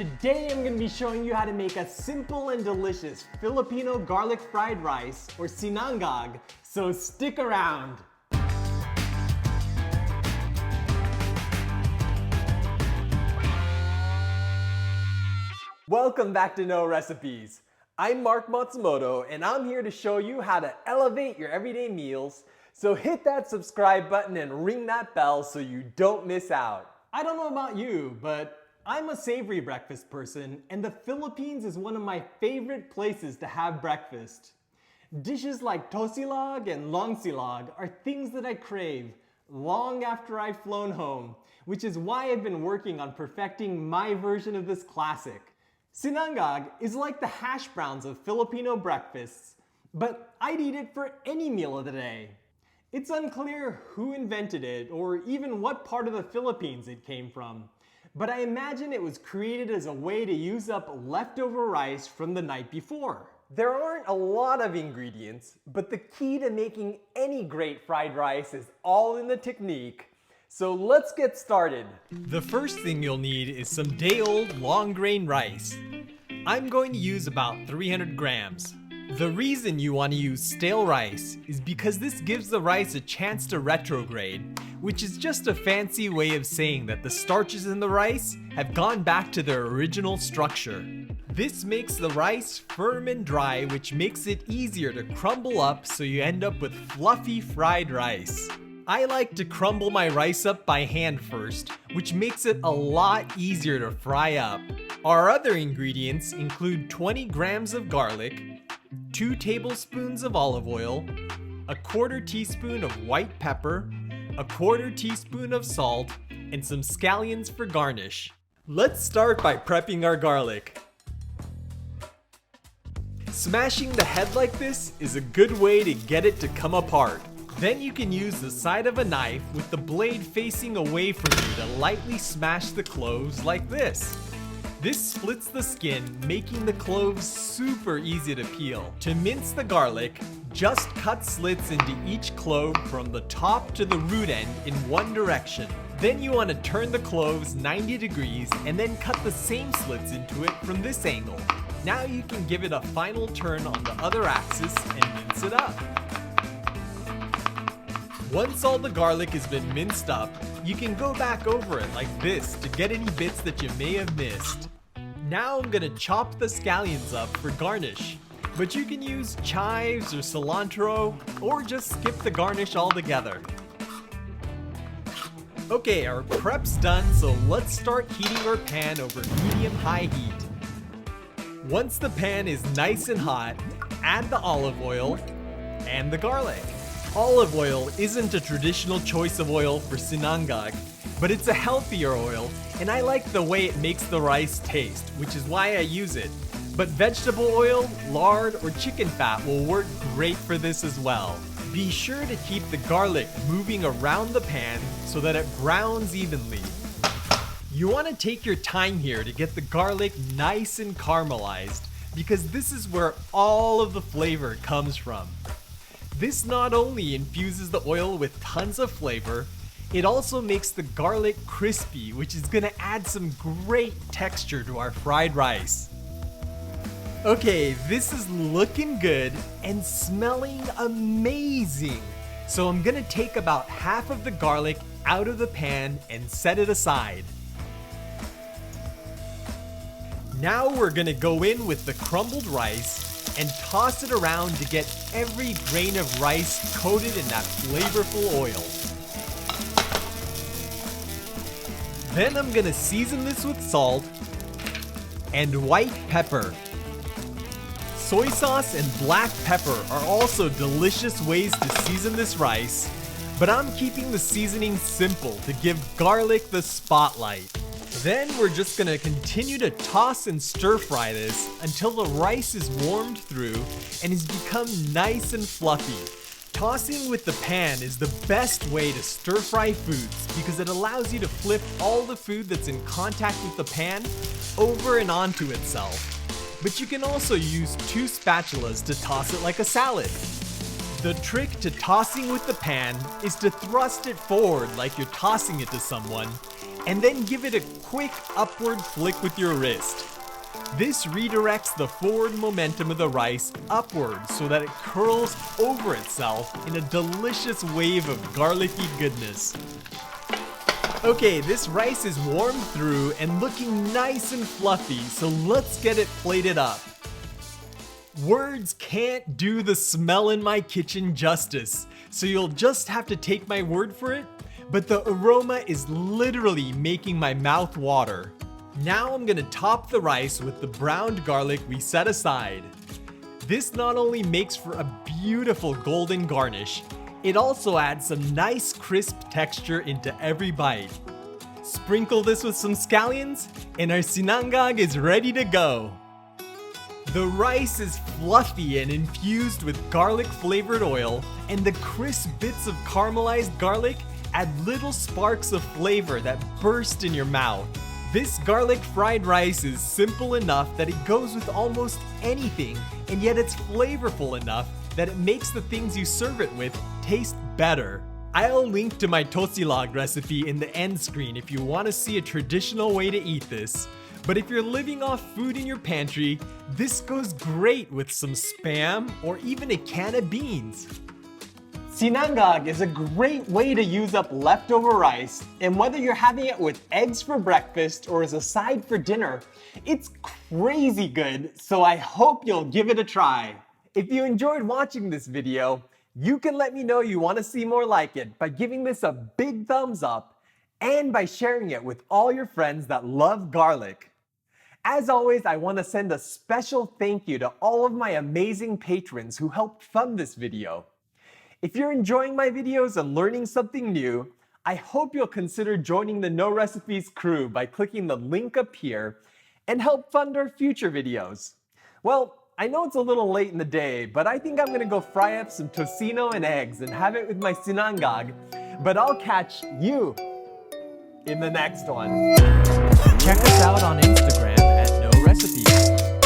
Today I'm going to be showing you how to make a simple and delicious Filipino garlic fried rice, or sinangag, so stick around. Welcome back to Know Recipes. I'm Mark Matsumoto and I'm here to show you how to elevate your everyday meals, so hit that subscribe button and ring that bell so you don't miss out. I don't know about you, but I'm a savory breakfast person, and the Philippines is one of my favorite places to have breakfast. Dishes like tosilog and longsilog are things that I crave long after I've flown home, which is why I've been working on perfecting my version of this classic. Sinangag is like the hash browns of Filipino breakfasts, but I'd eat it for any meal of the day. It's unclear who invented it or even what part of the Philippines it came from, but I imagine it was created as a way to use up leftover rice from the night before. There aren't a lot of ingredients, but the key to making any great fried rice is all in the technique. So let's get started. The first thing you'll need is some day-old long grain rice. I'm going to use about 300 grams. The reason you want to use stale rice is because this gives the rice a chance to retrograde, which is just a fancy way of saying that the starches in the rice have gone back to their original structure. This makes the rice firm and dry, which makes it easier to crumble up, so you end up with fluffy fried rice. I like to crumble my rice up by hand first, which makes it a lot easier to fry up. Our other ingredients include 20 grams of garlic, 2 tablespoons of olive oil, a 1/4 teaspoon of white pepper, a 1/4 teaspoon of salt, and some scallions for garnish. Let's start by prepping our garlic. Smashing the head like this is a good way to get it to come apart. Then you can use the side of a knife with the blade facing away from you to lightly smash the cloves like this. This splits the skin, making the cloves super easy to peel. To mince the garlic, just cut slits into each clove from the top to the root end in one direction. Then you want to turn the cloves 90 degrees and then cut the same slits into it from this angle. Now you can give it a final turn on the other axis and mince it up. Once all the garlic has been minced up, you can go back over it like this to get any bits that you may have missed. Now I'm gonna chop the scallions up for garnish, but you can use chives or cilantro, or just skip the garnish altogether. Okay, our prep's done, so let's start heating our pan over medium-high heat. Once the pan is nice and hot, add the olive oil and the garlic. Olive oil isn't a traditional choice of oil for sinangag, but it's a healthier oil, and I like the way it makes the rice taste, which is why I use it. But vegetable oil, lard, or chicken fat will work great for this as well. Be sure to keep the garlic moving around the pan so that it browns evenly. You want to take your time here to get the garlic nice and caramelized, because this is where all of the flavor comes from. This not only infuses the oil with tons of flavor, it also makes the garlic crispy, which is gonna add some great texture to our fried rice. Okay, this is looking good and smelling amazing. So I'm gonna take about half of the garlic out of the pan and set it aside. Now we're gonna go in with the crumbled rice and toss it around to get every grain of rice coated in that flavorful oil. Then I'm gonna season this with salt and white pepper. Soy sauce and black pepper are also delicious ways to season this rice, but I'm keeping the seasoning simple to give garlic the spotlight. Then we're just gonna continue to toss and stir fry this until the rice is warmed through and has become nice and fluffy. Tossing with the pan is the best way to stir fry foods because it allows you to flip all the food that's in contact with the pan over and onto itself. But you can also use 2 spatulas to toss it like a salad. The trick to tossing with the pan is to thrust it forward like you're tossing it to someone, and then give it a quick upward flick with your wrist. This redirects the forward momentum of the rice upward so that it curls over itself in a delicious wave of garlicky goodness. Okay, this rice is warmed through and looking nice and fluffy, so let's get it plated up. Words can't do the smell in my kitchen justice, so you'll just have to take my word for it, but the aroma is literally making my mouth water. Now I'm gonna top the rice with the browned garlic we set aside. This not only makes for a beautiful golden garnish, it also adds some nice crisp texture into every bite. Sprinkle this with some scallions, and our sinangag is ready to go. The rice is fluffy and infused with garlic-flavored oil, and the crisp bits of caramelized garlic add little sparks of flavor that burst in your mouth. This garlic fried rice is simple enough that it goes with almost anything, and yet it's flavorful enough that it makes the things you serve it with taste better. I'll link to my tosilog recipe in the end screen if you want to see a traditional way to eat this. But if you're living off food in your pantry, this goes great with some Spam or even a can of beans. Sinangag is a great way to use up leftover rice, and whether you're having it with eggs for breakfast or as a side for dinner, it's crazy good, so I hope you'll give it a try. If you enjoyed watching this video, you can let me know you want to see more like it by giving this a big thumbs up and by sharing it with all your friends that love garlic. As always, I want to send a special thank you to all of my amazing patrons who helped fund this video. If you're enjoying my videos and learning something new, I hope you'll consider joining the No Recipes crew by clicking the link up here and help fund our future videos. Well, I know it's a little late in the day, but I think I'm gonna go fry up some tocino and eggs and have it with my sinangag, but I'll catch you in the next one. Check us out on Instagram at No Recipes.